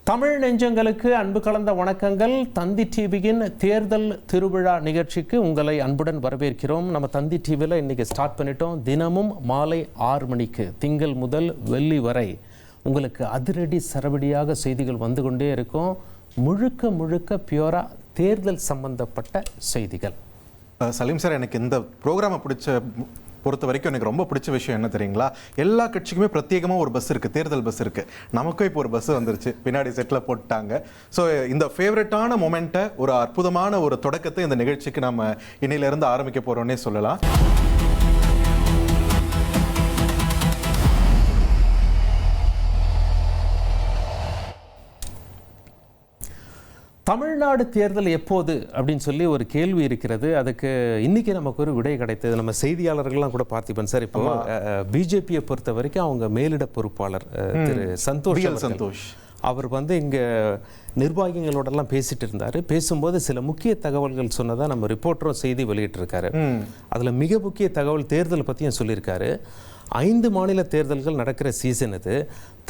தமிழ் நெஞ்சங்களுக்கு அன்பு கலந்த வணக்கங்கள். தந்தி டிவியின் தேர்தல் திருவிழா நிகழ்ச்சிக்கு உங்களை அன்புடன் வரவேற்கிறோம். நம்ம தந்தி டிவியில் இன்றைக்கி ஸ்டார்ட் பண்ணிட்டோம். தினமும் மாலை 6 மணிக்கு திங்கள் முதல் வெள்ளி வரை உங்களுக்கு அதிரடி சரவடியாக செய்திகள் வந்து கொண்டே இருக்கும். முழுக்க முழுக்க பியூரா தேர்தல் சம்பந்தப்பட்ட செய்திகள். சலீம் சார், எனக்கு இந்த ப்ரோக்ராமை பொறுத்த வரைக்கும் எனக்கு ரொம்ப பிடிச்ச விஷயம் என்ன தெரியுங்களா? எல்லா கட்சிக்குமே பிரத்யேகமாக ஒரு பஸ் இருக்குது, தேர்தல் பஸ் இருக்குது. நமக்கும் இப்போ ஒரு பஸ் வந்துருச்சு, பின்னாடி செட்டில் போட்டுட்டாங்க. ஸோ இந்த ஃபேவரட்டான மொமெண்ட்டை, ஒரு அற்புதமான ஒரு தொடக்கத்தை இந்த நிகழ்ச்சிக்கு நம்ம இன்னையிலேருந்து ஆரம்பிக்க போகிறோன்னே சொல்லலாம். தமிழ்நாடு தேர்தல் எப்போது அப்படின்னு சொல்லி ஒரு கேள்வி இருக்கிறது. அதுக்கு இன்னைக்கு நமக்கு ஒரு விடை கிடைத்தது. நம்ம செய்தியாளர்கள்லாம் கூட பார்த்திபன் சார், இப்போ பிஜேபியை பொறுத்த வரைக்கும் அவங்க மேலிட பொறுப்பாளர் திரு சந்தோஷ் அவர் இங்கே நிர்வாகிகளோடலாம் பேசிட்டு இருந்தார். பேசும்போது சில முக்கிய தகவல்கள் சொன்னதாக நம்ம ரிப்போர்ட்டரும் செய்தி வெளியிட்டிருக்காரு. அதில் மிக முக்கிய தகவல் தேர்தல் பற்றியும் சொல்லியிருக்காரு. 5 மாநில தேர்தல்கள் நடக்கிற சீசன் இது.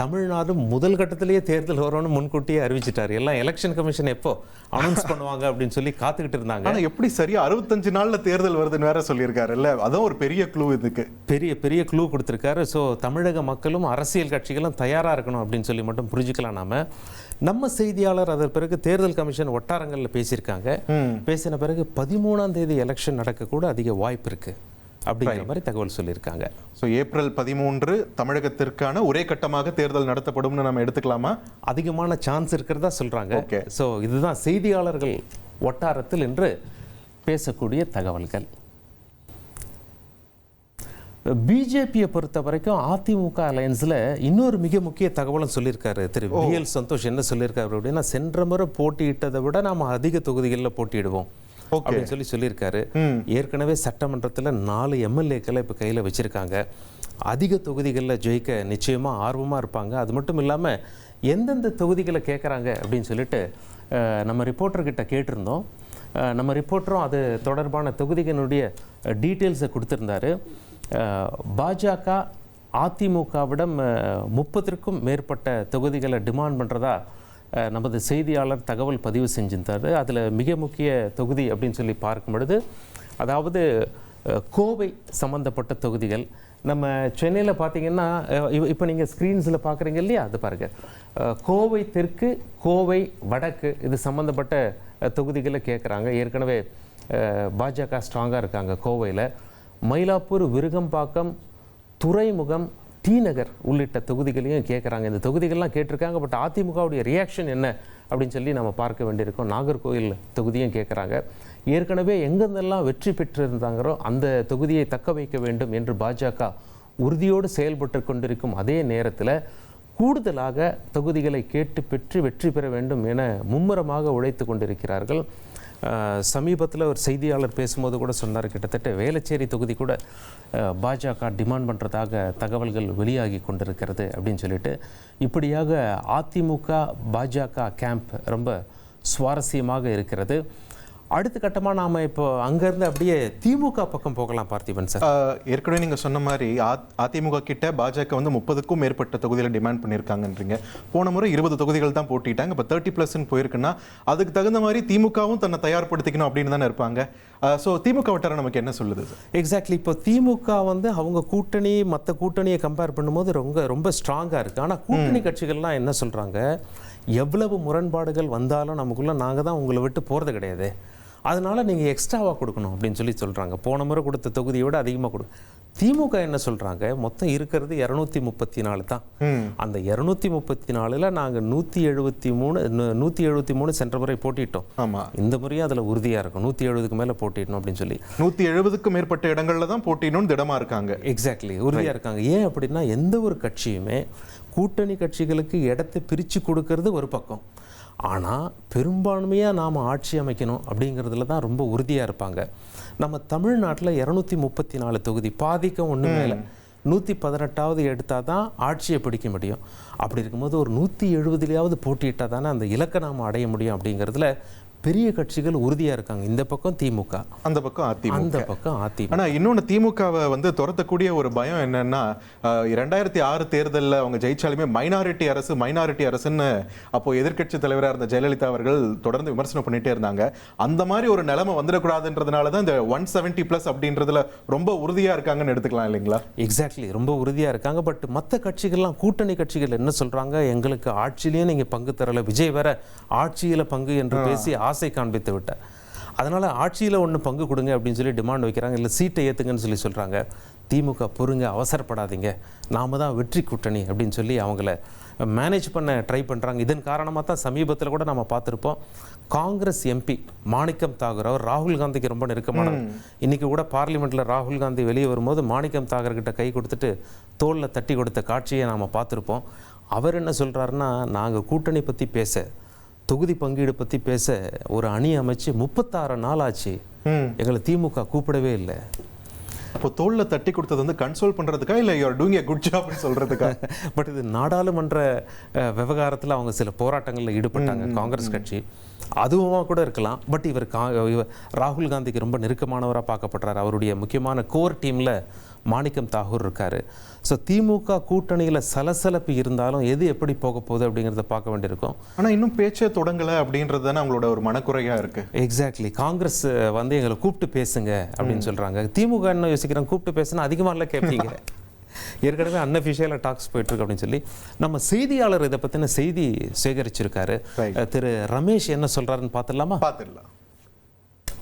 தமிழ்நாடு முதல் கட்டத்திலேயே தேர்தல் வரும்னு முன்கூட்டியே அறிவிச்சிட்டாரு. எல்லாம் எலெக்ஷன் கமிஷன் எப்போ அனௌன்ஸ் பண்ணுவாங்க அப்படின்னு சொல்லி காத்துக்கிட்டு இருந்தாங்க. ஆனால் எப்படி சரியா 65 நாளில் தேர்தல் வருதுன்னு வேற சொல்லியிருக்காரு. இல்லை, அதான் ஒரு பெரிய க்ளூ. இதுக்கு பெரிய க்ளூ கொடுத்துருக்காரு. ஸோ தமிழக மக்களும் அரசியல் கட்சிகளும் தயாராக இருக்கணும் அப்படின்னு சொல்லி மட்டும் புரிஞ்சுக்கலாம். நம்ம செய்தியாளர் அதன் பிறகு தேர்தல் கமிஷன் வட்டாரங்களில் பேசியிருக்காங்க. பேசின பிறகு 13ஆம் தேதி எலெக்ஷன் நடக்கக்கூட அதிக வாய்ப்பு இருக்கு அப்படிங்கிற மாதிரி தகவல் சொல்லியிருக்காங்க. ஸோ ஏப்ரல் 13 தமிழகத்திற்கான ஒரே கட்டமாக தேர்தல் நடத்தப்படும்னு நம்ம எடுத்துக்கலாமா? அதிகமான சான்ஸ் இருக்கிறதா சொல்றாங்க. ஸோ இதுதான் செய்தியாளர்கள் வட்டாரத்தில் என்று பேசக்கூடிய தகவல்கள். பிஜேபியை பொறுத்த வரைக்கும் அதிமுக அலையன்ஸில் இன்னொரு மிக முக்கிய தகவலும் சொல்லியிருக்காரு திரு பிஎல் சந்தோஷ். என்ன சொல்லியிருக்காரு அப்படின்னா, சென்ற முறை போட்டியிட்டதை விட நாம் அதிக தொகுதிகளில் போட்டியிடுவோம் அப்படின்னு சொல்லியிருக்காரு. ஏற்கனவே சட்டமன்றத்தில் 4 எம்எல்ஏக்களை இப்போ கையில் வச்சிருக்காங்க. அதிக தொகுதிகளில் ஜெயிக்க நிச்சயமாக ஆர்வமாக இருப்பாங்க. அது மட்டும் இல்லாமல் எந்தெந்த தொகுதிகளை கேட்குறாங்க அப்படின்னு சொல்லிட்டு நம்ம ரிப்போர்ட்டர்கிட்ட கேட்டிருந்தோம். நம்ம ரிப்போர்ட்டரும் அது தொடர்பான தொகுதிகளுடைய டீட்டெயில்ஸை கொடுத்துருந்தாரு. பாஜக அதிமுகவிடம் 30க்கும் மேற்பட்ட தொகுதிகளை டிமாண்ட் பண்ணுறதா நமது செய்தியாளர் தகவல் பதிவு செஞ்சிருந்தார். அதில் மிக முக்கிய தொகுதி அப்படின்னு சொல்லி பார்க்கும் பொழுது, அதாவது கோவை சம்மந்தப்பட்ட தொகுதிகள். நம்ம சென்னையில் பார்த்தீங்கன்னா இப்போ நீங்கள் ஸ்க்ரீன்ஸில் பார்க்குறீங்க இல்லையா, அது பாருங்கள். கோவை தெற்கு, கோவை வடக்கு, இது சம்மந்தப்பட்ட தொகுதிகளை கேட்குறாங்க. ஏற்கனவே பாஜக ஸ்ட்ராங்காக இருக்காங்க கோவையில். மயிலாப்பூர், விருகம்பாக்கம், துறைமுகம், டி நகர் உள்ளிட்ட தொகுதிகளையும் கேட்குறாங்க. இந்த தொகுதிகள்லாம் கேட்டிருக்காங்க. பட் அதிமுகவுடைய ரியாக்ஷன் என்ன அப்படின்னு சொல்லி நம்ம பார்க்க வேண்டியிருக்கோம். நாகர்கோவில் தொகுதியும் கேட்குறாங்க. ஏற்கனவே எங்கெந்தெல்லாம் வெற்றி பெற்றிருந்தாங்களோ அந்த தொகுதியை தக்க வைக்க வேண்டும் என்று பாஜக உறுதியோடு செயல்பட்டு கொண்டிருக்கும் அதே நேரத்தில் கூடுதலாக தொகுதிகளை கேட்டு பெற்று வெற்றி பெற வேண்டும் என மும்முரமாக உழைத்து கொண்டிருக்கிறார்கள். சமீபத்தில் ஒரு செய்தியாளர் பேசும்போது கூட சொன்னார், கிட்டத்தட்ட வேளச்சேரி தொகுதி கூட பாஜக டிமாண்ட் பண்ணுறதாக தகவல்கள் வெளியாகி கொண்டிருக்கிறது அப்படின்னு சொல்லிட்டு. இப்படியாக அதிமுக பாஜக கேம்ப் ரொம்ப சுவாரஸ்யமாக இருக்கிறது. அடுத்த கட்டமாக நாம் இப்போ அங்கேருந்து அப்படியே திமுக பக்கம் போகலாம் பார்த்திபன் சார். ஏற்கனவே நீங்கள் சொன்ன மாதிரி அதிமுக கிட்ட பாஜக 30க்கும் மேற்பட்ட தொகுதியில் டிமாண்ட் பண்ணியிருக்காங்கன்றீங்க. போன முறை 20 தொகுதிகள் தான் போட்டிட்டாங்க. இப்போ 30+ போயிருக்குன்னா அதுக்கு தகுந்த மாதிரி திமுகவும் தன்னை தயார்படுத்திக்கணும் அப்படின்னு தானே இருப்பாங்க. ஸோ திமுக வட்டாரம் நமக்கு என்ன சொல்லுது? எக்ஸாக்ட்லி. இப்போ திமுக அவங்க கூட்டணி மற்ற கூட்டணியை கம்பேர் பண்ணும்போது ரொம்ப ஸ்ட்ராங்காக இருக்குது. ஆனால் கூட்டணி கட்சிகள்லாம் என்ன சொல்கிறாங்க, எவ்வளவு முரண்பாடுகள் வந்தாலும் நமக்குள்ளே நாங்கள் தான் உங்களை விட்டு போகிறது கிடையாது, அதனால் நீங்கள் எக்ஸ்ட்ராவாக கொடுக்கணும் அப்படின்னு சொல்லி சொல்கிறாங்க. போன முறை கொடுத்த தொகுதியோடு அதிகமாக கொடு. திமுக என்ன சொல்கிறாங்க, மொத்தம் இருக்கிறது 234 தான். அந்த 234ல் நாங்கள் 173 சென்ற முறை போட்டிட்டோம். ஆமாம், இந்த முறையும் அதில் உறுதியாக இருக்கும். 170க்கு மேலே போட்டிடணும் அப்படின்னு சொல்லி 170க்கும் மேற்பட்ட இடங்களில் தான் போட்டிடணும்னு திடமாக இருக்காங்க. எக்ஸாக்ட்லி, உறுதியாக இருக்காங்க. ஏன் அப்படின்னா, எந்த ஒரு கட்சியுமே கூட்டணி கட்சிகளுக்கு இடத்தை பிரித்து கொடுக்கறது ஒரு பக்கம், ஆனால் பெரும்பான்மையாக நாம் ஆட்சி அமைக்கணும் அப்படிங்கிறதுல தான் ரொம்ப உறுதியாக இருப்பாங்க. நம்ம தமிழ்நாட்டில் 234 தொகுதி, பாதிக்கும் ஒன்று மேலே 118வது எடுத்தால் தான் ஆட்சியை பிடிக்க முடியும். அப்படி இருக்கும்போது ஒரு 170லையாவது போட்டியிட்டால் தானே அந்த இலக்கை நாம் அடைய முடியும். அப்படிங்கிறதுல பெரிய கட்சிகள் உறுதியா இருக்காங்க. இந்த பக்கம் திமுக, அந்த பக்கம் அதிமுக. ஆனா இன்னொன்னு திமுகவை வந்து துரத்தக்கூடிய ஒரு பயம் என்னன்னா, 2006 தேர்தலில் அவங்க ஜெயிச்சாலுமே மைனாரிட்டி அரசுன்னு அப்போ எதிர்க்கட்சி தலைவராக இருந்த ஜெயலலிதா அவர்கள் தொடர்ந்து விமர்சனம் பண்ணிட்டே இருந்தாங்க. அந்த மாதிரி ஒரு நிலைமை வந்துடக்கூடாதுன்றதுனால தான் இந்த 170+ அப்படின்றதுல ரொம்ப உறுதியா இருக்காங்கன்னு எடுத்துக்கலாம் இல்லைங்களா? எக்ஸாக்ட்லி, ரொம்ப உறுதியா இருக்காங்க. பட் மற்ற கட்சிகள்லாம், கூட்டணி கட்சிகள் என்ன சொல்றாங்க, எங்களுக்கு ஆட்சியிலேயே நீங்க பங்கு தரல, விஜய் வேற ஆட்சியில பங்கு என்று பேசி ஆசை காண்பித்து விட்டார். அதனால ஆட்சியில் ஒன்று பங்கு கொடுங்க அப்படின்னு சொல்லி டிமாண்ட் வைக்கிறாங்க, இல்லை சீட்டை ஏற்றுங்கன்னு சொல்லி சொல்கிறாங்க. திமுக பொறுங்க, அவசரப்படாதீங்க, நாம தான் வெற்றி கூட்டணி அப்படின்னு சொல்லி அவங்கள மேனேஜ் பண்ண ட்ரை பண்ணுறாங்க. இதன் காரணமாக தான் சமீபத்தில் கூட நம்ம பார்த்துருப்போம், காங்கிரஸ் எம்பி மாணிக்கம் தாகூர், அவர் ராகுல் காந்திக்கு ரொம்ப நெருக்கமானவர். இன்றைக்கி கூட பார்லிமெண்ட்டில் ராகுல் காந்தி வெளியே வரும்போது மாணிக்கம் தாகூர்கிட்ட கை கொடுத்துட்டு தோளில் தட்டி கொடுத்த காட்சியை நாம் பார்த்துருப்போம். அவர் என்ன சொல்கிறாருன்னா, நாங்கள் கூட்டணி பற்றி பேச, தொகுதி பங்கீடு பற்றி பேச ஒரு அணி அமைச்சு 36 நாள் ஆச்சு, எங்களை திமுக கூப்பிடவே இல்லை. அப்போ தோளில் தட்டி கொடுத்தது வந்து கன்சோல் பண்ணுறதுக்கா இல்லை you are doing a good ஜாப்னு சொல்கிறதுக்கா? பட் இது நாடாளுமன்ற விவகாரத்தில் அவங்க சில போராட்டங்களில் ஈடுபட்டாங்க காங்கிரஸ் கட்சி, அதுவும் கூட இருக்கலாம். பட் இவர் ராகுல் காந்திக்கு ரொம்ப நெருக்கமானவராக பார்க்கப்படுறார். அவருடைய முக்கியமான கோர் டீமில் மாணிக்கம் தாகூர் இருக்கார். ஸோ திமுக கூட்டணியில் சலசலப்பு இருந்தாலும் எது எப்படி போக போகுது அப்படிங்கிறத பார்க்க வேண்டியிருக்கும். ஆனால் இன்னும் பேச்சே தொடங்கலை அப்படின்றது தானே அவங்களோட ஒரு மனக்குறையாக இருக்குது. எக்ஸாக்ட்லி, காங்கிரஸ் வந்து எங்களை கூப்பிட்டு பேசுங்க அப்படின்னு சொல்கிறாங்க. திமுக என்ன யோசிக்கிறாங்க, கூப்பிட்டு பேசுனா அதிகமாக இல்லை கேட்பீங்க. ஏற்கனவே அன்அஃபிஷியலாக டாக்ஸ் போயிட்டுருக்கு அப்படின்னு சொல்லி நம்ம செய்தியாளர் இதை பற்றின செய்தி சேகரிச்சிருக்காரு. திரு ரமேஷ் என்ன சொல்கிறாருன்னு பார்த்துடலாமா? பார்த்துடலாம்.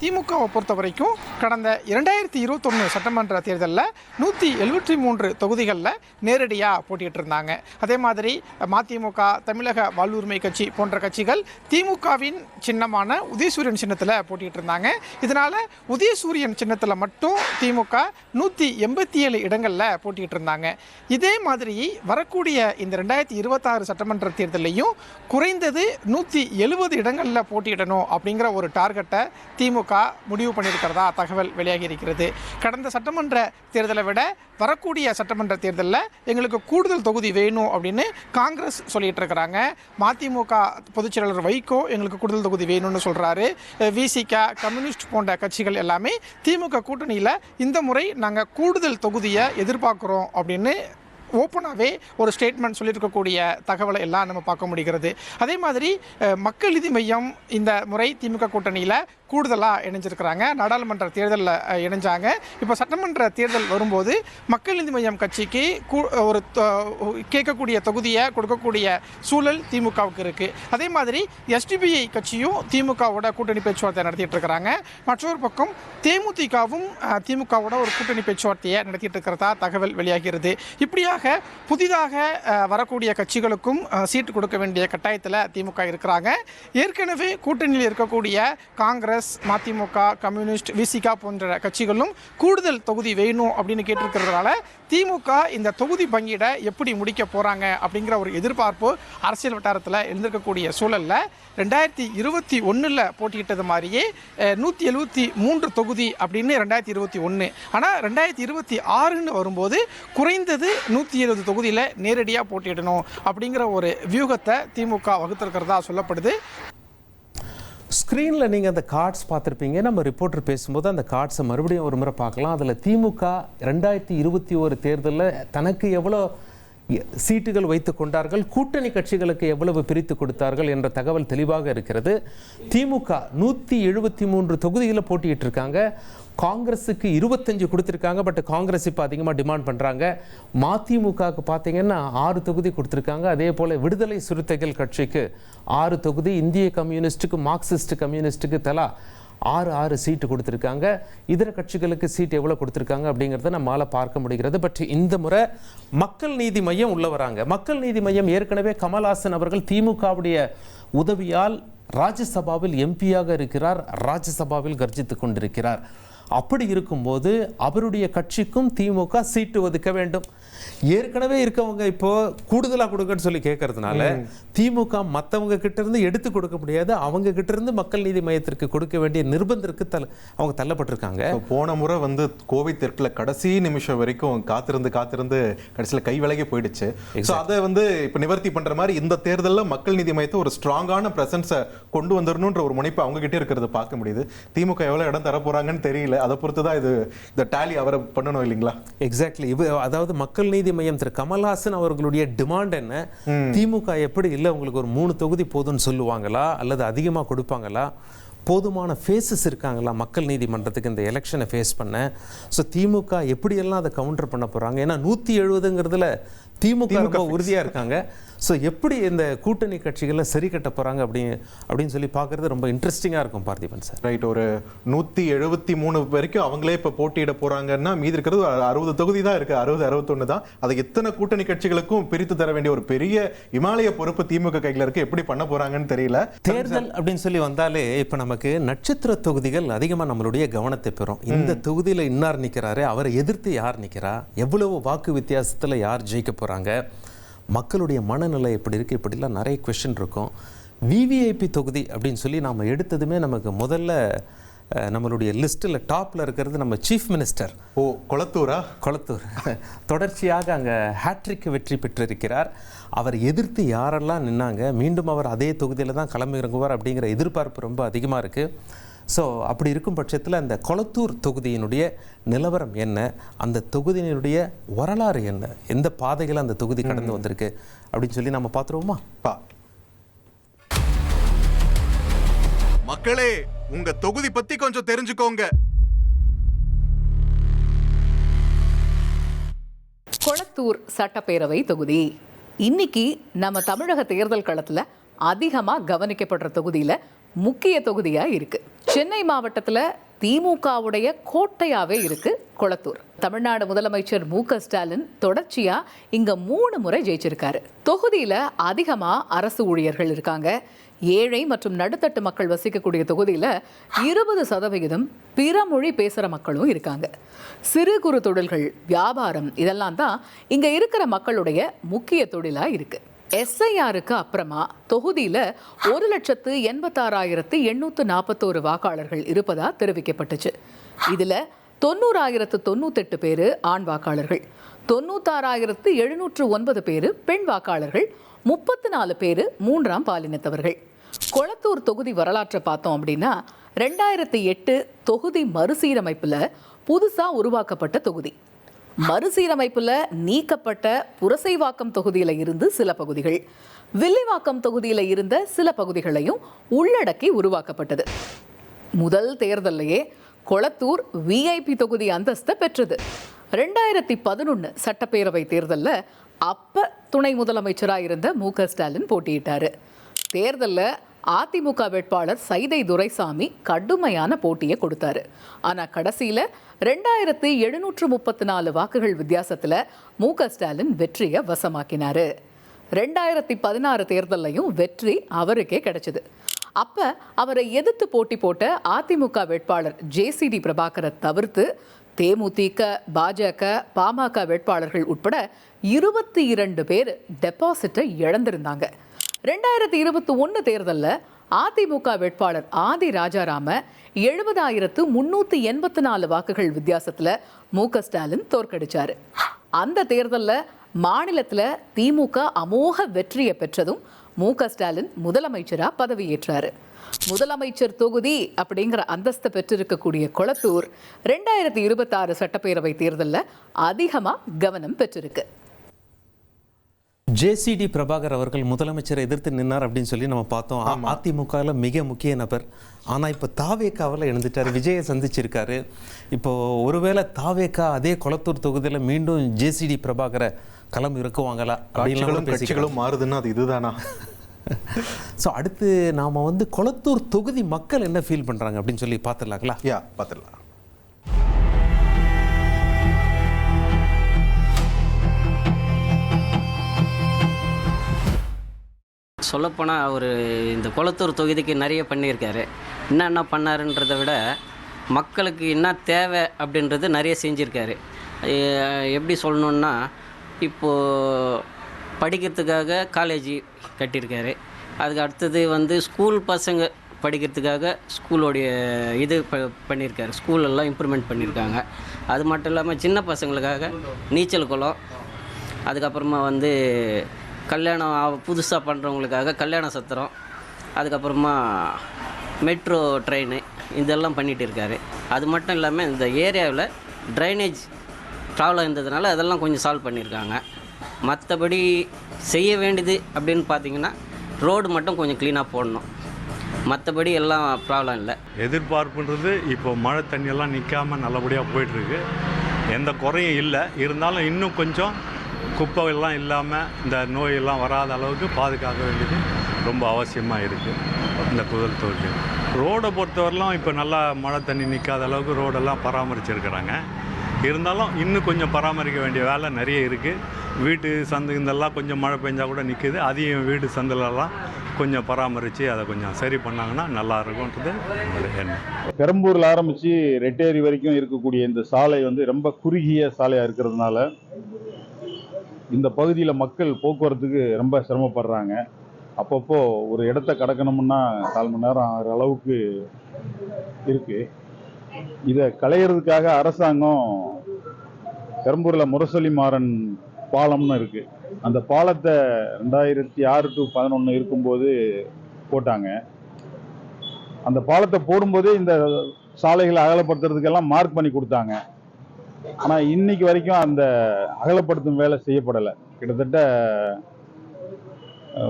திமுகவை பொறுத்த வரைக்கும் கடந்த 2021 சட்டமன்ற தேர்தலில் 173 தொகுதிகளில் நேரடியாக போட்டிட்டு இருந்தாங்க. அதே மாதிரி மதிமுக, தமிழக வாழ்வுரிமை கட்சி போன்ற கட்சிகள் திமுகவின் சின்னமான உதயசூரியன் சின்னத்தில் போட்டிட்டு இருந்தாங்க. இதனால் உதயசூரியன் சின்னத்தில் மட்டும் திமுக 187 இடங்களில் போட்டிட்டு இருந்தாங்க. இதே மாதிரி வரக்கூடிய இந்த 2026 சட்டமன்ற தேர்தலையும் குறைந்தது 170 இடங்களில் போட்டியிடணும் அப்படிங்கிற ஒரு டார்கெட்டை திமுக முடிவு பண்ணியிருக்கிறதா தகவல் வெளியாகி இருக்கிறது. கடந்த சட்டமன்ற தேர்தலை விட வரக்கூடிய சட்டமன்ற தேர்தலில் எங்களுக்கு கூடுதல் தொகுதி வேணும் அப்படின்னு காங்கிரஸ் சொல்லிட்டு இருக்கிறாங்க. மதிமுக பொதுச் செயலாளர் வைகோ எங்களுக்கு கூடுதல் தொகுதி வேணும்னு சொல்றாரு. விசிக, கம்யூனிஸ்ட் போன்ற கட்சிகள் எல்லாமே திமுக கூட்டணியில் இந்த முறை நாங்கள் கூடுதல் தொகுதியை எதிர்பார்க்குறோம் அப்படின்னு ஓப்பனாகவே ஒரு ஸ்டேட்மெண்ட் சொல்லியிருக்கக்கூடிய தகவலை எல்லாம் நம்ம பார்க்க முடிகிறது. அதே மாதிரி மக்கள் நீதி மையம் இந்த முறை திமுக கூட்டணியில் கூடுதலாக இணைஞ்சிருக்கிறாங்க. நாடாளுமன்ற தேர்தலில் இணைஞ்சாங்க. இப்போ சட்டமன்ற தேர்தல் வரும்போது மக்கள் நீதி மையம் கட்சிக்கு ஒரு கேட்கக்கூடிய தொகுதியை கொடுக்கக்கூடிய சூழல் திமுகவுக்கு இருக்குது. அதே மாதிரி எஸ்டிபிஐ கட்சியும் திமுகவோட கூட்டணி பேச்சுவார்த்தை நடத்திட்டு இருக்கிறாங்க. மற்றொரு பக்கம் தேமுதிகவும் திமுகவோட ஒரு கூட்டணி பேச்சுவார்த்தையை நடத்திட்டு இருக்கிறதா தகவல் வெளியாகிறது. இப்படியாக புதிதாக வரக்கூடிய கட்சிகளுக்கும் சீட்டு கொடுக்க வேண்டிய கட்டாயத்தில் திமுக இருக்கிறாங்க. ஏற்கனவே கூட்டணியில் இருக்கக்கூடிய காங்கிரஸ், மதிமுக, கம்யூனிஸ்ட், விசிகா போன்ற கட்சிகளும் கூடுதல் தொகுதி வேணும் அப்படின்னு கேட்டிருக்கிறதுனால திமுக இந்த தொகுதி பங்கீடை எப்படி முடிக்க போகிறாங்க அப்படிங்கிற ஒரு எதிர்பார்ப்பு அரசியல் வட்டாரத்தில் இருந்திருக்கக்கூடிய சூழலில் 2021 போட்டியிட்டது மாதிரியே 173 தொகுதி அப்படின்னு 2021, ஆனால் 2026 வரும்போது குறைந்தது 170 தொகுதியில் நேரடியாக போட்டியிடணும் அப்படிங்கிற ஒரு வியூகத்தை திமுக வகுத்திருக்கிறதா சொல்லப்படுது. ஸ்க்ரீனில் நீங்கள் அந்த கார்ட்ஸ் பார்த்துருப்பீங்க. நம்ம ரிப்போர்ட்டர் பேசும்போது அந்த கார்ட்ஸை மறுபடியும் ஒரு முறை பார்க்கலாம். அதில் திமுக 2021 தேர்தலில் தனக்கு எவ்வளோ சீட்டுகள் வைத்து கொண்டார்கள், கூட்டணி கட்சிகளுக்கு எவ்வளவு பிரித்து கொடுத்தார்கள் என்ற தகவல் தெளிவாக இருக்கிறது. திமுக 173 தொகுதிகளில் போட்டிட்டு இருக்காங்க. காங்கிரஸுக்கு 25 கொடுத்துருக்காங்க. பட் காங்கிரஸ் இப்போ அதிகமாக டிமாண்ட் பண்ணுறாங்க. மதிமுகவுக்கு பார்த்தீங்கன்னா 6 தொகுதி கொடுத்துருக்காங்க. அதே போல் விடுதலை சிறுத்தைகள் கட்சிக்கு 6 தொகுதி, இந்திய கம்யூனிஸ்ட்டுக்கு, மார்க்சிஸ்ட் கம்யூனிஸ்ட்டுக்கு தலா 6 சீட்டு கொடுத்துருக்காங்க. இதர கட்சிகளுக்கு சீட் எவ்வளோ கொடுத்துருக்காங்க அப்படிங்கிறத நம்மளால் பார்க்க முடிகிறது. பட் இந்த முறை மக்கள் நீதி மையம் உள்ள வராங்க. மக்கள் நீதி மையம் ஏற்கனவே கமல்ஹாசன் அவர்கள் திமுகவுடைய உதவியால் ராஜ்யசபாவில் எம்பியாக இருக்கிறார், ராஜ்யசபாவில் கர்ஜித்து கொண்டிருக்கிறார். அப்படி இருக்கும்போது அவருடைய கட்சிக்கும் திமுக சீட்டு ஒதுக்க வேண்டும். ஏற்கனவே இருக்கவங்க இப்போ கூடுதலாக கொடுக்கன்னு சொல்லி கேட்கறதுனால திமுக மற்றவங்க கிட்ட இருந்து எடுத்து கொடுக்க முடியாது, அவங்க கிட்ட இருந்து மக்கள் நீதி மையத்திற்கு கொடுக்க வேண்டிய நிர்பந்தத்திற்கு அவங்க தள்ளப்பட்டிருக்காங்க. போன முறை வந்து கோவிட் தெற்குல கடைசி நிமிஷம் வரைக்கும் காத்திருந்து கடைசியில் கை விலகி போயிடுச்சு. அதை வந்து இப்போ நிவர்த்தி பண்ற மாதிரி இந்த தேர்தலில் மக்கள் நீதி மையத்தை ஒரு ஸ்ட்ராங்கான பிரசன்ஸை கொண்டு வந்துடணுன்ற ஒரு முனைப்பு அவங்க கிட்டே இருக்கிறத பார்க்க முடியுது. திமுக எவ்வளவு இடம் தர போறாங்கன்னு தெரியல, அதை பொறுத்து தான் இது இந்த டேலி அவரை பண்ணணும் இல்லைங்களா? எக்ஸாக்ட்லி. அதாவது மக்கள் நீதி மையம் திரு கமல்ஹாசன் அவர்களுடைய டிமாண்ட் என்ன, திமுக எப்படி இல்லை உங்களுக்கு ஒரு 3 தொகுதி போதும்னு சொல்லுவாங்களா அல்லது அதிகமாக கொடுப்பாங்களா, போதுமான ஃபேஸஸ் இருக்காங்களா மக்கள் நீதிமன்றத்துக்கு இந்த எலெக்ஷனை ஃபேஸ் பண்ண. ஸோ திமுக எப்படியெல்லாம் அதை கவுண்டர் பண்ண போகிறாங்க, ஏன்னா 170ங்கிறதுல திமுக ரொம்ப உறுதியாக இருக்காங்க. ஸோ எப்படி இந்த கூட்டணி கட்சிகளை சரி கட்ட போகிறாங்க அப்படின்னு சொல்லி பார்க்குறது ரொம்ப இன்ட்ரெஸ்டிங்காக இருக்கும் பார்த்திபன் சார். ரைட். ஒரு 173 வரைக்கும் அவங்களே இப்போ போட்டியிட போகிறாங்கன்னா மீதி இருக்கிறது 60 தொகுதி தான் இருக்குது, 60-61 தான். அதை எத்தனை கூட்டணி கட்சிகளுக்கும் பிரித்து தர வேண்டிய ஒரு பெரிய இமாலய பொறுப்பு திமுக கையில் இருக்குது. எப்படி பண்ண போகிறாங்கன்னு தெரியல. தேர்தல் அப்படின்னு சொல்லி வந்தாலே இப்போ நமக்கு நட்சத்திர தொகுதிகள் அதிகமாக நம்மளுடைய கவனத்தை பெறும். இந்த தொகுதியில் இன்னார் நிற்கிறாரு, அவரை எதிர்த்து யார் நிற்கிறா, எவ்வளவு வாக்கு வித்தியாசத்தில் யார் ஜெயிக்க போகிறாங்க, மக்களுடைய மனநிலை எப்படி இருக்குது, இப்படிலாம் நிறைய கொஷின் இருக்கும். விவிஐபி தொகுதி அப்படின்னு சொல்லி நாம் எடுத்ததுமே நமக்கு முதல்ல நம்மளுடைய லிஸ்ட்டில் டாப்பில் இருக்கிறது நம்ம சீஃப் மினிஸ்டர். கொளத்தூர் தொடர்ச்சியாக அங்கே ஹேட்ரிக் வெற்றி பெற்றிருக்கிறார். அவர் எதிர்த்து யாரெல்லாம் நின்னாங்க, மீண்டும் அவர் அதே தொகுதியில் தான் களமிறங்குவார் அப்படிங்கிற எதிர்பார்ப்பு ரொம்ப அதிகமாக இருக்குது. ஸோ அப்படி இருக்கும் பட்சத்தில் அந்த கொளத்தூர் தொகுதியினுடைய நிலவரம் என்ன, அந்த தொகுதியினுடைய வரலாறு என்ன, எந்த பாதைகள் அந்த தொகுதி கடந்து வந்திருக்கு அப்படின்னு சொல்லி நம்ம பார்த்துருவோமா? மக்களே, உங்க தொகுதி பத்தி கொஞ்சம் தெரிஞ்சுக்கோங்க. கொளத்தூர் சட்டப்பேரவை தொகுதி இன்னைக்கு நம்ம தமிழக தேர்தல் களத்துல அதிகமா கவனிக்கப்படுற தொகுதியில முக்கிய தொகுதியா இருக்கு. சென்னை மாவட்டத்துல திமுகவுடைய கோட்டையாவே இருக்கு கொளத்தூர். தமிழ்நாடு முதலமைச்சர் மு.க.ஸ்டாலின் தொடர்ச்சியா இங்க 3 முறை ஜெயிச்சிருக்காரு. தொகுதியில அதிகமா அரசு ஊழியர்கள் இருக்காங்க. ஏழை மற்றும் நடுத்தட்டு மக்கள் வசிக்கக்கூடிய தொகுதியில 20% பிற மொழி பேசுற மக்களும் இருக்காங்க. சிறு குறு தொழில்கள், வியாபாரம் இதெல்லாம் தான் இங்க இருக்கிற மக்களுடைய முக்கிய தொழிலா இருக்கு. எஸ்ஐஆருக்கு அப்புறமா தொகுதியில 1,86,841 வாக்காளர்கள் இருப்பதா தெரிவிக்கப்பட்டுச்சு. இதுல 90,098 பேரு ஆண் வாக்காளர்கள், 96,709 பேரு பெண் வாக்காளர்கள், 34 பேரு 3ஆம் பாலினத்தவர்கள். கொளத்தூர் தொகுதி வரலாற்றை பார்த்தோம் அப்படின்னா 2008 தொகுதி மறுசீரமைப்புல புதுசா உருவாக்கப்பட்ட தொகுதி. மறுசீரமைப்புல நீக்கப்பட்ட புரசைவாக்கம் தொகுதியில இருந்து சில பகுதிகள், வில்லிவாக்கம் தொகுதியில இருந்த சில பகுதிகளையும் உள்ளடக்கி உருவாக்கப்பட்டது. முதல் தேர்தலையே கொளத்தூர் விஐபி தொகுதி அந்தஸ்தை பெற்றது. 2011 சட்டப்பேரவை தேர்தலில் அப்ப துணை முதலமைச்சராக இருந்த மு.க.ஸ்டாலின் போட்டியிட்டாரு. தேர்தலில் அதிமுக வேட்பாளர் சைதை துரைசாமி கடுமையான போட்டியை கொடுத்தாரு. ஆனால் கடைசியில் 2,734 வாக்குகள் வித்தியாசத்தில் மு.க.ஸ்டாலின் வெற்றியை வசமாக்கினாரு. 2016 தேர்தலையும் வெற்றி அவருக்கே கிடைச்சது. அப்ப அவரை எதிர்த்து போட்டி போட்ட அதிமுக வேட்பாளர் ஜேசிடி பிரபாகரை தவிர்த்து தேமுதிக, பாஜக, பாமக வேட்பாளர்கள் உட்பட 22 பேர் டெபாசிட்டை இழந்திருந்தாங்க. 2021 தேர்தலில் அதிமுக வேட்பாளர் ஆதி ராஜாராம 70,384 வாக்குகள் வித்தியாசத்தில் மு.க.ஸ்டாலின் தோற்கடிச்சாரு. அந்த தேர்தலில் மாநிலத்தில் திமுக அமோக வெற்றியை பெற்றதும் மு.க.ஸ்டாலின் முதலமைச்சராக பதவியேற்றாரு. முதலமைச்சர் தொகுதி அப்படிங்கிற அந்தஸ்தை பெற்றிருக்கக்கூடிய கொளத்தூர் 2026 சட்டப்பேரவை தேர்தலில் அதிகமாக கவனம் பெற்றிருக்கு. ஜேசிடி பிரபாகர் அவர்கள் முதலமைச்சரை எதிர்த்து நின்னார் அப்படின்னு சொல்லி நம்ம பார்த்தோம். அதிமுகவில் மிக முக்கிய நபர். ஆனால் இப்போ தாவேக்காவில் இணைந்துட்டார், விஜயை சந்திச்சிருக்காரு. இப்போ ஒருவேளை தாவேக்கா அதே கொளத்தூர் தொகுதியில் மீண்டும் ஜேசிடி பிரபாகரை களம் இருக்குவாங்களா? கட்சிகளும் மாறுதுன்னா அது இதுதானா? ஸோ அடுத்து நாம் கொளத்தூர் தொகுதி மக்கள் என்ன ஃபீல் பண்ணுறாங்க அப்படின்னு சொல்லி பார்த்துடலாங்களா? பார்த்துடலாம். சொல்லப்போனால் அவர் இந்த கொளத்தூர் தொகுதிக்கு நிறைய பண்ணியிருக்காரு. என்ன பண்ணாருன்றதை விட மக்களுக்கு என்ன தேவை அப்படின்றது நிறைய செஞ்சுருக்காரு. எப்படி சொல்லணுன்னா, இப்போது படிக்கிறதுக்காக காலேஜ் கட்டியிருக்காரு. அதுக்கு அடுத்தது வந்து ஸ்கூல் பசங்க படிக்கிறதுக்காக ஸ்கூலோடைய இது பண்ணியிருக்காரு. ஸ்கூலெல்லாம் இம்ப்ரூவ்மெண்ட் பண்ணியிருக்காங்க. அது மட்டும் இல்லாமல் சின்ன பசங்களுக்காக நீச்சல் குளம், அதுக்கப்புறமா வந்து கல்யாணம் புதுசாக பண்ணுறவங்களுக்காக கல்யாண சத்திரம், அதுக்கப்புறமா மெட்ரோ ட்ரெயின் இதெல்லாம் பண்ணிகிட்டு இருக்காரு. அது மட்டும் இல்லாமல் இந்த ஏரியாவில் ட்ரைனேஜ் ப்ராப்ளம் இருந்ததுனால அதெல்லாம் கொஞ்சம் சால்வ் பண்ணியிருக்காங்க. மற்றபடி செய்ய வேண்டியது அப்படின்னு பார்த்திங்கன்னா ரோடு மட்டும் கொஞ்சம் க்ளீனாக போடணும். மற்றபடி எல்லாம் ப்ராப்ளம் இல்லை. எதிர்பார்ப்புன்றது இப்போ மழை தண்ணியெல்லாம் நிற்காமல் நல்லபடியாக போயிட்டுருக்கு. எந்த குறையும் இல்லை. இருந்தாலும் இன்னும் கொஞ்சம் குப்பைகள்லாம் இல்லாமல் இந்த நோயெல்லாம் வராத அளவுக்கு பாதுகாக்க வேண்டியது ரொம்ப அவசியமாக இருக்குது இந்த குதல் தொழில். ரோடை பொறுத்தவரையிலும் இப்போ நல்லா மழை தண்ணி நிற்காத அளவுக்கு ரோடெல்லாம் பராமரிச்சிருக்கிறாங்க. இருந்தாலும் இன்னும் கொஞ்சம் பராமரிக்க வேண்டிய வேலை நிறைய இருக்குது. வீட்டு சந்து இதெல்லாம் கொஞ்சம் மழை பெஞ்சால் கூட நிற்குது. அதையும் வீடு சந்திலெல்லாம் கொஞ்சம் பராமரித்து அதை கொஞ்சம் சரி பண்ணாங்கன்னா நல்லா இருக்கும்ன்றது எண்ணம். பெரம்பூரில் ஆரம்பித்து ரெட்டேரி வரைக்கும் இருக்கக்கூடிய இந்த சாலை வந்து ரொம்ப குறுகிய சாலையாக இருக்கிறதுனால இந்த பகுதியில் மக்கள் போக்குவரத்துக்கு ரொம்ப சிரமப்படுறாங்க. அப்பப்போ ஒரு இடத்த கடக்கணும்னா 4 மணி நேரம் ஆகிற அளவுக்கு இருக்குது. இதை களையிறதுக்காக அரசாங்கம் பெரம்பூரில் முரசொலி மாறன் பாலம்னு இருக்குது. அந்த பாலத்தை 2006 to 2011 இருக்கும்போது போட்டாங்க. அந்த பாலத்தை போடும்போதே இந்த சாலைகளை அகலப்படுத்துறதுக்கெல்லாம் மார்க் பண்ணி கொடுத்தாங்க. ஆனால் இன்னைக்கு வரைக்கும் அந்த அகலப்படுத்தும் வேலை செய்யப்படலை. கிட்டத்தட்ட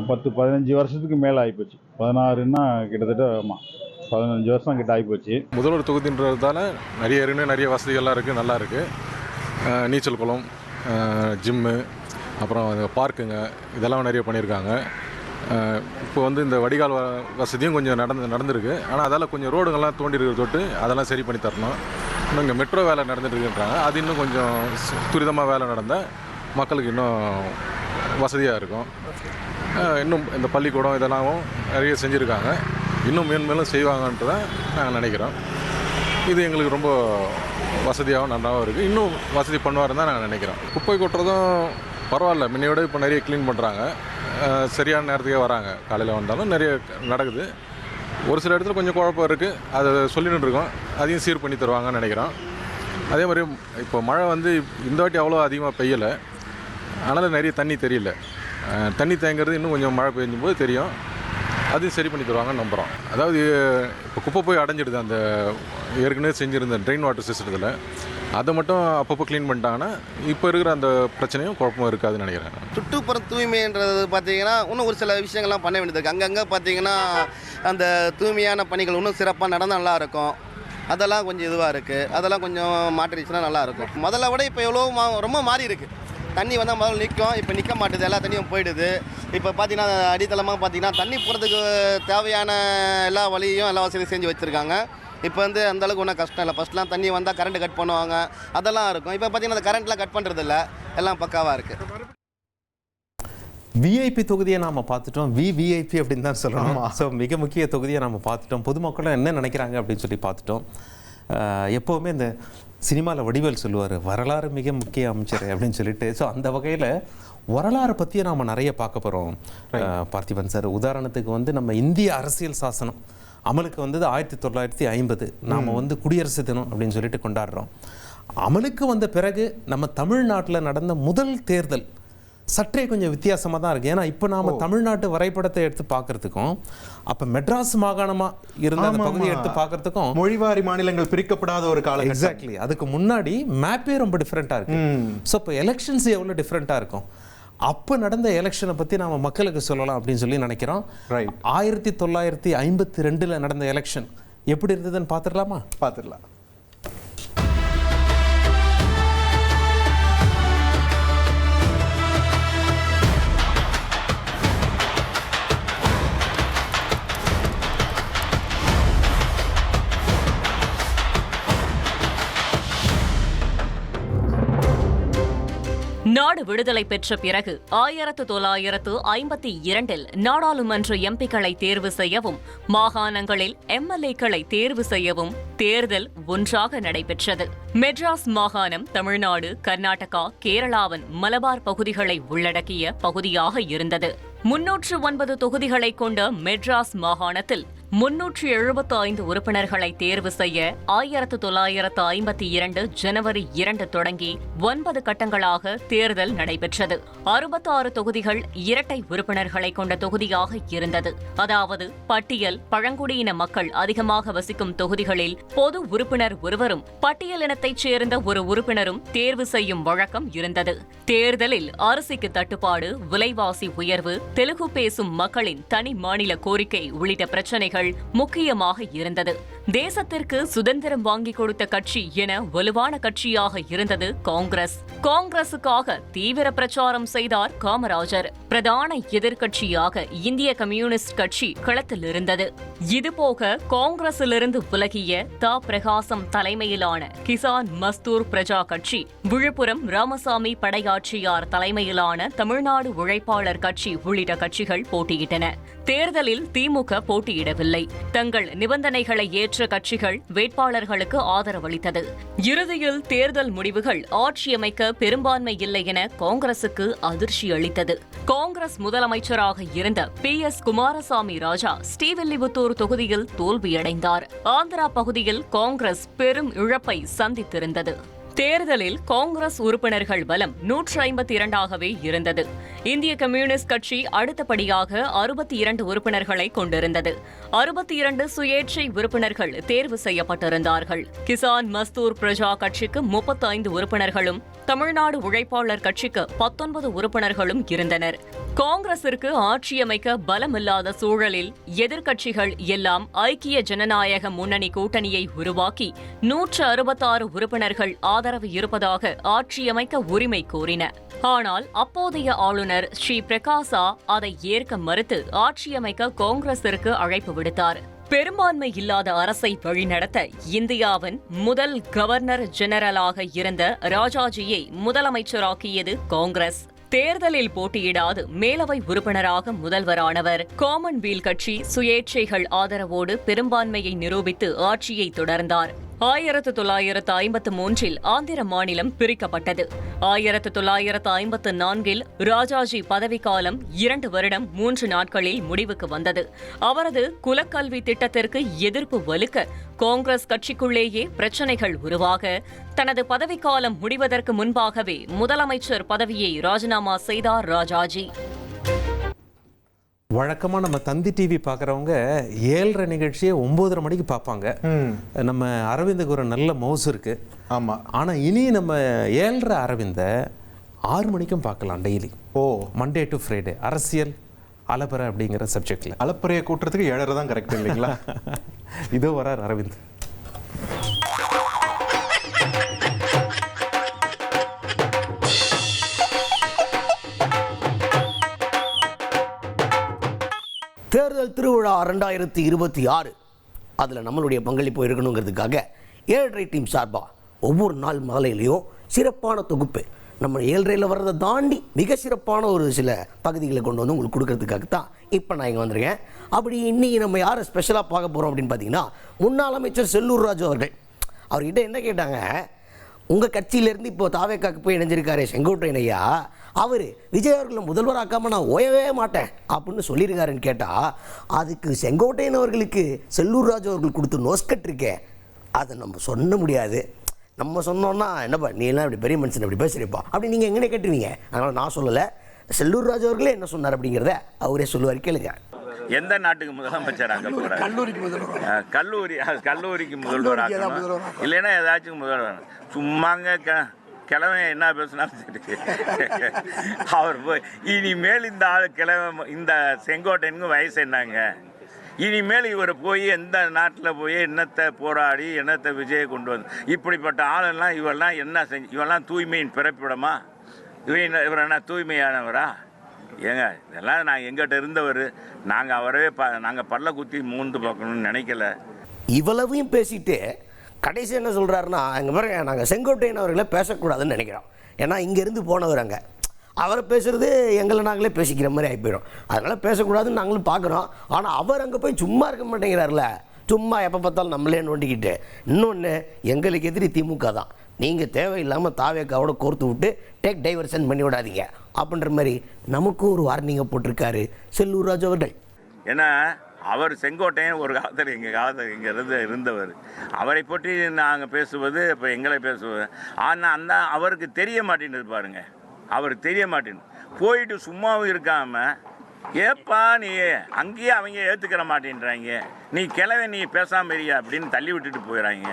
10-15 வருஷத்துக்கு மேலே ஆகிப்போச்சு. 16ன்னா கிட்டத்தட்ட 15 வருஷம் கிட்ட ஆகிப்போச்சு. முதல்வர் தொகுதின்றதால நிறைய வசதிகள்லாம் இருக்குது, நல்லா இருக்குது. நீச்சல் குளம், ஜிம்மு, அப்புறம் பார்க்குங்க இதெல்லாம் நிறைய பண்ணியிருக்காங்க. இப்போ வந்து இந்த வடிகால் வசதியும் கொஞ்சம் நடந்திருக்கு. ஆனால் அதால் கொஞ்சம் ரோடுங்கள்லாம் தோண்டி இருக்கிற தொட்டு அதெல்லாம் சரி பண்ணி தரணும். இன்னும் இங்கே மெட்ரோ வேலை நடந்துட்டு இருக்குன்றாங்க. அது இன்னும் கொஞ்சம் துரிதமாக வேலை நடந்தால் மக்களுக்கு இன்னும் வசதியாக இருக்கும். இன்னும் இந்த பள்ளிக்கூடம் இதெல்லாம் நிறைய செஞ்சுருக்காங்க. இன்னும் மேலும் செய்வாங்கன்றதை நாங்கள் நினைக்கிறோம். இது எங்களுக்கு ரொம்ப வசதியாகவும் நல்லாவும் இருக்குது. இன்னும் வசதி பண்ணுவாருன்னு தான் நாங்கள் நினைக்கிறோம். குப்பை கொட்டுறதும் பரவாயில்ல, முன்னையோட இப்போ நிறைய க்ளீன் பண்ணுறாங்க. சரியான நேரத்துக்கே வராங்க. காலையில் வந்தாலும் நிறைய நடக்குது. ஒரு சில இடத்துல கொஞ்சம் குழப்பம் இருக்குது, அதை சொல்லிட்டு இருக்கோம். அதையும் சீர் பண்ணி தருவாங்கன்னு நினைக்கிறோம். அதே மாதிரி இப்போ மழை வந்து இந்த வாட்டி அவ்வளோ அதிகமாக பெய்யலை. அதனால் நிறைய தண்ணி தெரியல. தண்ணி தேங்கிறது இன்னும் கொஞ்சம் மழை பெய்யும் போது தெரியும். அதையும் சரி பண்ணி தருவாங்கன்னு நம்புகிறோம். அதாவது இப்போ குப்பை போய் அடைஞ்சிடுது அந்த ஏற்கனவே செஞ்சுருந்த ட்ரெயின் வாட்டர் சிஸ்டத்தில். அதை மட்டும் அப்பப்போ க்ளீன் பண்ணிட்டாங்கன்னா இப்போ இருக்கிற அந்த பிரச்சனையும் குழப்பமும் இருக்காதுன்னு நினைக்கிறேன். சுற்றுப்புற தூய்மைன்றது பார்த்தீங்கன்னா இன்னும் ஒரு சில விஷயங்கள்லாம் பண்ண வேண்டியது இருக்குது. அங்கங்கே பார்த்தீங்கன்னா அந்த தூய்மையான பணிகள் இன்னும் சிறப்பாக நடந்தால் நல்லாயிருக்கும். அதெல்லாம் கொஞ்சம் இதுவாக இருக்குது. அதெல்லாம் கொஞ்சம் மாற்றிடுச்சுன்னா நல்லாயிருக்கும். முதல்ல விட இப்போ எவ்வளோ ரொம்ப மாறி இருக்குது. தண்ணி வந்தால் முதல்ல நிற்கும், இப்போ நிற்க மாட்டுது. எல்லா தண்ணியும் போயிடுது. இப்போ பார்த்தீங்கன்னா அடித்தளமாக பார்த்தீங்கன்னா தண்ணி போகிறதுக்கு தேவையான எல்லா வழியும் எல்லா வசதியும் செஞ்சு வச்சுருக்காங்க. இப்போ வந்து அந்தளவுக்கு ஒன்றும் கஷ்டம் இல்லை. ஃபஸ்ட்லாம் தண்ணி வந்தால் கரண்ட் கட் பண்ணுவாங்க, அதெல்லாம் இருக்கும். இப்போ பார்த்தீங்கன்னா அந்த கரண்ட்லாம் கட் பண்ணுறது இல்லை, எல்லாம் பக்காவாக இருக்குது. விஐபி தொகுதியை நாம் பார்த்துட்டோம். விஐபி அப்படின்னு தான் சொல்லணும். ஸோ மிக முக்கிய தொகுதியை நம்ம பார்த்துட்டோம். பொதுமக்களும் என்ன நினைக்கிறாங்க அப்படின்னு சொல்லி பார்த்துட்டோம். எப்போவுமே இந்த சினிமாவில் வடிவேல் சொல்லுவார், வரலாறு மிக முக்கிய அமைச்சர் அப்படின்னு சொல்லிட்டு. ஸோ அந்த வகையில் வரலாறு பற்றியே நாம் நிறைய பார்க்க போகிறோம் பார்த்திபன் சார். உதாரணத்துக்கு வந்து நம்ம இந்திய அரசியல் சாசனம் அமலுக்கு வந்தது 1950. நாம் வந்து குடியரசு தினம் அப்படின்னு சொல்லிட்டு கொண்டாடுறோம். அமலுக்கு வந்த பிறகு நம்ம தமிழ்நாட்டில் நடந்த முதல் தேர்தல் சற்றே கொஞ்சம் வித்தியாசமாக தான் இருக்குது. ஏன்னா இப்போ நாம் தமிழ்நாட்டு வரைபடத்தை எடுத்து பார்க்கறதுக்கும் அப்போ மெட்ராஸ் மாகாணமாக இருந்த அந்த பகுதியை எடுத்து பார்க்கறதுக்கும் மொழிவாரி மாநிலங்கள் பிரிக்கப்படாத ஒரு காலம். எக்ஸாக்ட்லி. அதுக்கு முன்னாடி மேப்பே ரொம்ப டிஃப்ரெண்ட்டாக இருக்கு. ஸோ இப்போ எலெக்ஷன்ஸ் எவ்வளோ டிஃப்ரெண்ட்டாக இருக்கும். அப்போ நடந்த எலெக்ஷனை பற்றி நாம் மக்களுக்கு சொல்லலாம் அப்படின்னு சொல்லி நினைக்கிறோம். 1952 நடந்த எலெக்ஷன் எப்படி இருந்ததுன்னு பார்த்துடலாமா? பார்த்துடலாம். நாடு விடுதலை பெற்ற பிறகு 1952 நாடாளுமன்ற எம்பிக்களை தேர்வு செய்யவும் மாகாணங்களில் எம்எல்ஏக்களை தேர்வு செய்யவும் தேர்தல் ஒன்றாக நடைபெற்றது. மெட்ராஸ் மாகாணம் தமிழ்நாடு, கர்நாடகா, கேரளாவின் மலபார் பகுதிகளை உள்ளடக்கிய பகுதியாக இருந்தது. 309 தொகுதிகளை கொண்ட மெட்ராஸ் மாகாணத்தில் 375 உறுப்பினர்களை தேர்வு செய்ய 1952 ஜனவரி 2 தொடங்கி 9 கட்டங்களாக தேர்தல் நடைபெற்றது. 66 தொகுதிகள் இரட்டை உறுப்பினர்களை கொண்ட தொகுதியாக இருந்தது. அதாவது பட்டியல் பழங்குடியின மக்கள் அதிகமாக வசிக்கும் தொகுதிகளில் பொது உறுப்பினர் ஒருவரும் பட்டியல் இனத்தைச் சேர்ந்த ஒரு உறுப்பினரும் தேர்வு செய்யும் வழக்கம் இருந்தது. தேர்தலில் அரிசிக்கு தட்டுப்பாடு, விலைவாசி உயர்வு, தெலுங்கு பேசும் மக்களின் தனி மாநில கோரிக்கை உள்ளிட்ட பிரச்சினைகள் முக்கியமாக இருந்தது. தேசத்திற்கு சுதந்திரம் வாங்கிக் கொடுத்த கட்சி என வலுவான கட்சியாக இருந்தது காங்கிரஸ். காங்கிரசுக்காக தீவிர பிரச்சாரம் செய்தார் காமராஜர். பிரதான எதிர்க்கட்சியாக இந்திய கம்யூனிஸ்ட் கட்சி களத்தில் இருந்தது. இதுபோக காங்கிரசிலிருந்து விலகிய தா. பிரகாசம் தலைமையிலான கிசான் மஸ்தூர் பிரஜா கட்சி, விழுப்புரம் ராமசாமி படையாட்சியார் தலைமையிலான தமிழ்நாடு உழைப்பாளர் கட்சி உள்ளிட்ட கட்சிகள் போட்டியிட்டன. தேர்தலில் திமுக போட்டியிடவில்லை. தங்கள் நிபந்தனைகளை ஏற்ற கட்சிகள் வேட்பாளர்களுக்கு ஆதரவளித்தது. இறுதியில் தேர்தல் முடிவுகள் ஆட்சியமைக்க பெரும்பான்மை இல்லை என காங்கிரசுக்கு அதிர்ச்சி அளித்தது. காங்கிரஸ் முதலமைச்சராக இருந்த PS குமாரசாமி ராஜா ஸ்ரீவில்லிபுத்தூர் தொகுதியில் தோல்வியடைந்தார். ஆந்திரா பகுதியில் காங்கிரஸ் பெரும் இழப்பை சந்தித்திருந்தது. தேர்தலில் காங்கிரஸ் உறுப்பினர்கள் பலம் 152ஆகவே இருந்தது. இந்திய கம்யூனிஸ்ட் கட்சி அடுத்தபடியாக 62 உறுப்பினர்களை கொண்டிருந்தது. 62 சுயேட்சை உறுப்பினர்கள் தேர்வு செய்யப்பட்டிருந்தார்கள். கிசான் மஸ்தூர் பிரஜா கட்சிக்கு 35 உறுப்பினர்களும் தமிழ்நாடு உழைப்பாளர் கட்சிக்கு 19 உறுப்பினர்களும் இருந்தனர். காங்கிரசிற்கு ஆட்சியமைக்க பலமில்லாத சூழலில் எதிர்க்கட்சிகள் எல்லாம் ஐக்கிய ஜனநாயக முன்னணி கூட்டணியை உருவாக்கி 166 உறுப்பினர்கள் ஆதரவு இருப்பதாக ஆட்சியமைக்க உரிமை கோரின. ஆனால் அப்போதைய ஆளுநர் ஸ்ரீ பிரகாசா அதை ஏற்க மறுத்து ஆட்சியமைக்க காங்கிரசிற்கு அழைப்பு விடுத்தார். பெரும்பான்மை இல்லாத அரசை வழிநடத்த இந்தியாவின் முதல் கவர்னர் ஜெனரலாக இருந்த ராஜாஜியை முதலமைச்சராக்கியது காங்கிரஸ். தேர்தலில் போட்டியிடாது மேலவை உறுப்பினராக முதல்வரானவர். காமன்வெல்த் கட்சி சுயேட்சைகள் ஆதரவோடு பெரும்பான்மையை நிரூபித்து ஆட்சியை தொடர்ந்தார். 1953 ஆந்திர மாநிலம் பிரிக்கப்பட்டது. 1954 ராஜாஜி பதவிக்காலம் 2 வருடம் 3 நாட்களில் முடிவுக்கு வந்தது. அவரது குலக்கல்வி திட்டத்திற்கு எதிர்ப்பு வலுக்க காங்கிரஸ் கட்சிக்குள்ளேயே பிரச்சினைகள் உருவாக தனது பதவிக்காலம் முடிவதற்கு முன்பாகவே முதலமைச்சர் பதவியை ராஜினாமா செய்தார் ராஜாஜி. வழக்கமாக நம்ம தந்தி டிவி பார்க்குறவங்க 7:30 நிகழ்ச்சியை 9:30 மணிக்கு பார்ப்பாங்க. நம்ம அரவிந்துக்கு ஒரு நல்ல மவுஸ் இருக்கு. ஆமாம். ஆனால் இனி நம்ம 7:30 அரவிந்தை 6 மணிக்கும் பார்க்கலாம் டெய்லி. மண்டே டு ஃப்ரைடே அரசியல் அலப்பறை அப்படிங்கிற சப்ஜெக்டில். அலப்பறையை கூட்டுறதுக்கு 7:30 தான் கரெக்ட் இல்லைங்களா? இதோ வரார் அரவிந்த். தேர்தல் திருவிழா 2026 அதில் நம்மளுடைய பங்களிப்பு இருக்கணுங்கிறதுக்காக 7:30 டீம் சார்பாக ஒவ்வொரு நாள் மாலையிலையும் சிறப்பான தொகுப்பு நம்ம 7:30 வர்றதை தாண்டி மிக சிறப்பான ஒரு சில பகுதிகளை கொண்டு வந்து உங்களுக்கு கொடுக்கறதுக்காக தான் இப்போ நான் இங்கே வந்திருக்கேன். அப்படி இன்றைக்கி நம்ம யாரை ஸ்பெஷலாக பார்க்க போகிறோம் அப்படின்னு பார்த்தீங்கன்னா, முன்னாள் அமைச்சர் செல்லூர் ராஜு அவர்கள். அவர்கிட்ட என்ன கேட்டாங்க, உங்கள் கட்சியிலேருந்து இப்போ தாவேக்காக்கு போய் இணைஞ்சிருக்காரு செங்கோட்டையன் ஐயா, அவர் விஜய் அவர்களை முதல்வராக்காமல் நான் ஓயவே மாட்டேன் அப்படின்னு சொல்லியிருக்காருன்னு கேட்டால், அதுக்கு செங்கோட்டையன் அவர்களுக்கு செல்லூர் ராஜு அவர்கள் கொடுத்த நோஸ்கட் இருக்கே, அதை நம்ம சொல்ல முடியாது. நம்ம சொன்னோன்னா என்னப்பா நீ எல்லாம் இப்படி பெரிய மனுஷன் இப்படி பேசுகிறப்பா அப்படி நீங்கள் எங்கே கேட்டுருவீங்க. அதனால் நான் சொல்லலை, செல்லூர் ராஜு அவர்களே என்ன சொன்னார் அப்படிங்கிறத அவரே சொல்லுவார், கேளுங்க. எந்த நாட்டுக்கு முதலமைச்சராக போகிறார்? கல்லூரிக்கு முதல்வராக இல்லைன்னா ஏதாச்சும் முதல்வர். சும்மாங்க கிழமை என்ன பேசினாலும் சரி. அவர் போய் இனிமேல் இந்த ஆள் கிழமை இந்த செங்கோட்டையனுக்கு வயசு என்னங்க, இனிமேல் இவர் போய் எந்த நாட்டில் போய் என்னத்தை போராடி என்னத்தை விஜயை கொண்டு வந்து இப்படிப்பட்ட ஆளெல்லாம் இவெல்லாம் என்ன செஞ்சு, இவெல்லாம் தூய்மையின் பிறப்பிடமா? இவர் என்ன தூய்மையானவரா? ஏங்க இதெல்லாம் நான் எங்கிட்ட இருந்தவர், நாங்கள் அவரவே நாங்கள் பல்ல குத்தி மூந்து பார்க்கணும்னு நினைக்கல. இவ்வளவையும் பேசிட்டு கடைசி என்ன சொல்கிறாருன்னா, எங்கள் பாருங்க நாங்கள் செங்கோட்டையன் அவர்களை பேசக்கூடாதுன்னு நினைக்கிறோம். ஏன்னா இங்கேருந்து போனவர் அங்கே அவரை பேசுகிறது எங்களை நாங்களே பேசிக்கிற மாதிரி ஆகி போயிடும். அதனால் பேசக்கூடாதுன்னு நாங்களும் பார்க்குறோம். ஆனால் அவர் அங்கே போய் சும்மா இருக்க மாட்டேங்கிறார்ல, சும்மா எப்போ பார்த்தாலும் நம்மளே நோண்டிக்கிட்டு. இன்னொன்று, எங்களுக்கு எதிரி திமுக தான், நீங்கள் தேவையில்லாமல் தாவேக்காவோட கோர்த்து விட்டு டேக் டைவர்ஷன் பண்ணி விடாதீங்க அப்படின்ற மாதிரி நமக்கும் ஒரு வார்னிங்கை போட்டிருக்காரு செல்லூர் ராஜு அவர்கள். ஏன்னா அவர் செங்கோட்டையன் ஒரு காலத்தில் எங்கள் காலத்தில் இங்கே இருந்தவர். அவரை பற்றி நாங்கள் பேசுவது இப்போ எங்களை பேசுவது, ஆனால் அவருக்கு தெரிய மாட்டேன்னு பாருங்க, அவருக்கு தெரிய மாட்டேன்னு போயிட்டு சும்மாவும் இருக்காமல் ஏப்பா நீ அங்கேயே அவங்க ஏற்றுக்கிற மாட்டேன்றாங்க, நீ கிளவை நீ பேசாமல் இருக்கியா அப்படின்னு தள்ளி விட்டுட்டு போயிடறாங்க.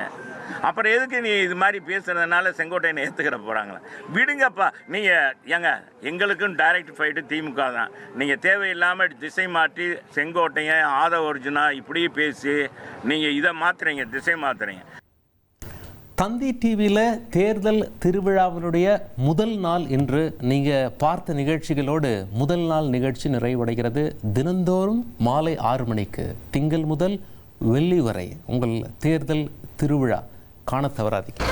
அப்புறம் எதுக்கு நீ இது மாதிரி பேசுகிறதுனால செங்கோட்டையனை ஏற்றுக்கிற போகிறாங்களா? விடுங்கப்பா. நீங்கள் எங்களுக்கும் டைரக்ட் ஃபைட்டு திமுக தான். நீங்கள் தேவையில்லாமல் திசை மாற்றி செங்கோட்டையன் ஆதவ அர்ஜுனா இப்படி பேசி நீங்கள் இதை மாற்றுறீங்க, திசை மாற்றுறீங்க. தந்தி டிவியில் தேர்தல் திருவிழாவினுடைய முதல் நாள் இன்று நீங்கள் பார்த்த நிகழ்ச்சிகளோடு முதல் நாள் நிகழ்ச்சி நிறைவடைகிறது. தினந்தோறும் மாலை 6 மணிக்கு திங்கள் முதல் வெள்ளி வரை உங்கள் தேர்தல் திருவிழா காண தவறாதீங்க.